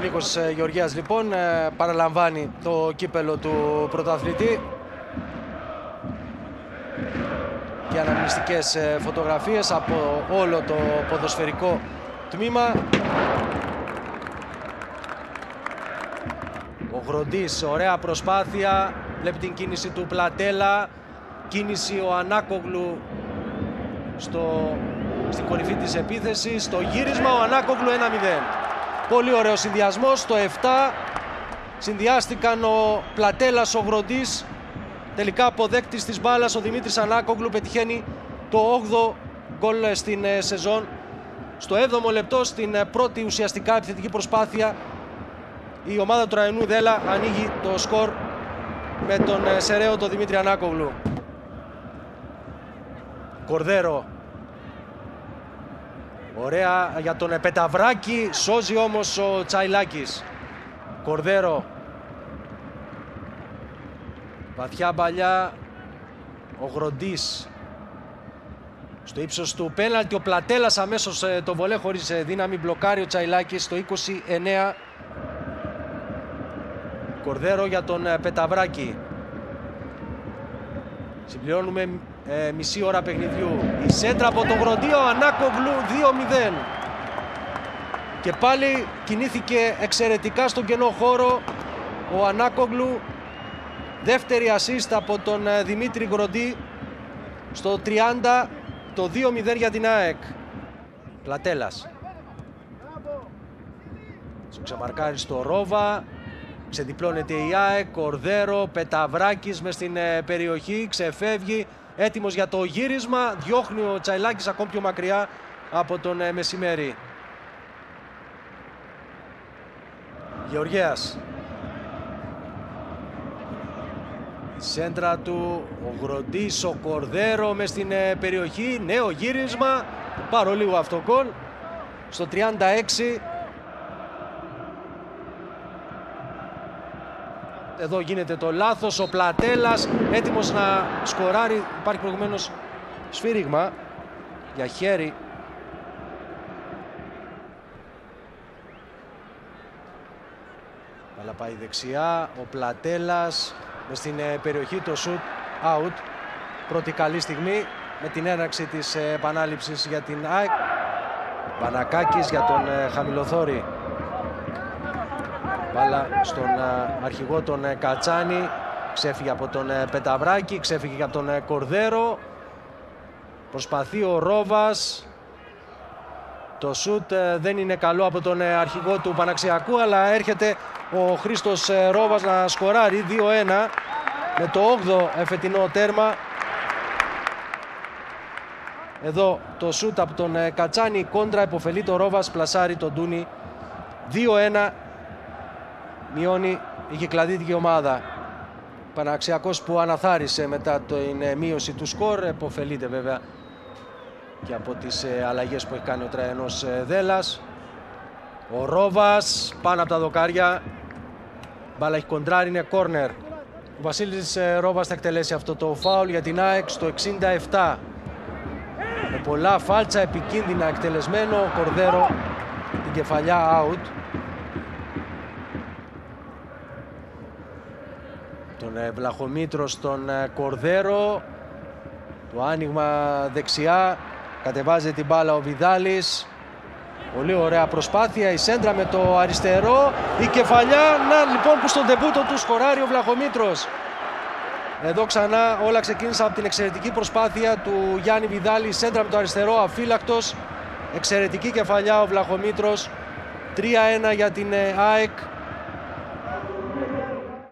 Νίκος Γεωργίας λοιπόν παραλαμβάνει το κύπελο του πρωταθλητή και αναμνηστικές φωτογραφίες από όλο το ποδοσφαιρικό τμήμα. Ο Γροντής, ωραία προσπάθεια, βλέπει την κίνηση του Πλατέλα, κίνηση ο Ανάκογλου στην κορυφή της επίθεσης, στο γύρισμα ο Ανάκογλου 1-0. Πολύ ωραίο συνδυασμός, στο 7 συνδυάστηκαν ο Πλατέλας, ο Γροντής, τελικά αποδέκτης της μπάλας ο Δημήτρης Ανάκογλου πετυχαίνει το 8ο γκολ στην σεζόν. Στο 7ο λεπτό, στην πρώτη ουσιαστικά επιθετική προσπάθεια, η ομάδα του Ραϊνού Δέλα ανοίγει το σκορ με τον Σεραίο, τον Δημήτρη Ανάκογλου. Κορδέρο. Ωραία για τον Πεταβράκη, σώζει όμως ο Τσαϊλάκης. Κορδέρο. Βαθιά παλιά ο Γροντής. Στο ύψος του πέναλτι ο Πλατέλας αμέσως το βολέ χωρίς δύναμη, μπλοκάρει ο Τσαϊλάκης στο 29. Κορδέρο για τον Πεταβράκη. Συμπληρώνουμε μισή ώρα παιχνιδιού. Η σέντρα από τον Γροντή, ο Ανάκογλου 2-0. Και πάλι κινήθηκε εξαιρετικά στον κενό χώρο ο Ανάκογλου. Δεύτερη assist από τον Δημήτρη Γροντή στο 30, το 2-0 για την ΑΕΚ. Πλατέλας. Στο ξεμαρκάρει στο Ρόβα. Ξεδιπλώνεται η ΑΕΚ, Κορδέρο, Πεταβράκης μες στην περιοχή, ξεφεύγει, έτοιμος για το γύρισμα, διώχνει ο Τσαϊλάκης ακόμη πιο μακριά από τον Μεσημέρη. Γεωργέας. Η σέντρα του, ο Γροντής, ο Κορδέρο μες στην περιοχή, νέο γύρισμα, παρολίγο αυτό γκολ, στο 36. Εδώ γίνεται το λάθος, ο Πλατέλας έτοιμος να σκοράρει, υπάρχει προηγουμένως σφύριγμα για χέρι. Αλλά πάει δεξιά, ο Πλατέλας μες στην περιοχή, το shoot out. Πρώτη καλή στιγμή με την έναρξη της επανάληψης για την ΑΕΚ. Πανακάκης για τον Χαμηλοθόρη. Μπάλα στον αρχηγό τον Κατσάνη, ξέφυγε από τον Πεταβράκη, ξέφυγε από τον Κορδέρο. Προσπαθεί ο Ρόβας. Το σουτ δεν είναι καλό από τον αρχηγό του Παναξιακού, αλλά έρχεται ο Χρήστος Ρόβας να σκοράρει 2-1 με το 8ο εφετινό τέρμα. Εδώ το σουτ από τον Κατσάνη, κόντρα, υποφελεί το Ρόβας, πλασάρει τον Ντούνι. 2-1. Μειώνει η κυκλαδίτικη ομάδα. Παναξιακός που αναθάρισε μετά την μείωση του σκορ, επωφελείται βέβαια και από τις αλλαγές που έχει κάνει ο Τραϊανός Δέλλας. Ο Ρόβας πάνω από τα δοκάρια, μπάλα έχει κοντράρει, είναι κόρνερ. Ο Βασίλης Ρόβας θα εκτελέσει αυτό το φάουλ για την ΑΕΚ στο 67. Με πολλά φάλτσα, επικίνδυνα εκτελεσμένο, ο Κορδέρο την κεφαλιά out. Τον Βλαχομήτρο στον Κορδέρο, το άνοιγμα δεξιά, κατεβάζει την μπάλα ο Βιδάλης, πολύ ωραία προσπάθεια, η σέντρα με το αριστερό, η κεφαλιά, να λοιπόν που στον ντεμπούτο του σκοράρει ο Βλαχομήτρος. Εδώ ξανά όλα ξεκίνησαν από την εξαιρετική προσπάθεια του Γιάννη Βιδάλη, η σέντρα με το αριστερό, αφύλακτος, εξαιρετική κεφαλιά ο Βλαχομήτρος, 3-1 για την ΑΕΚ.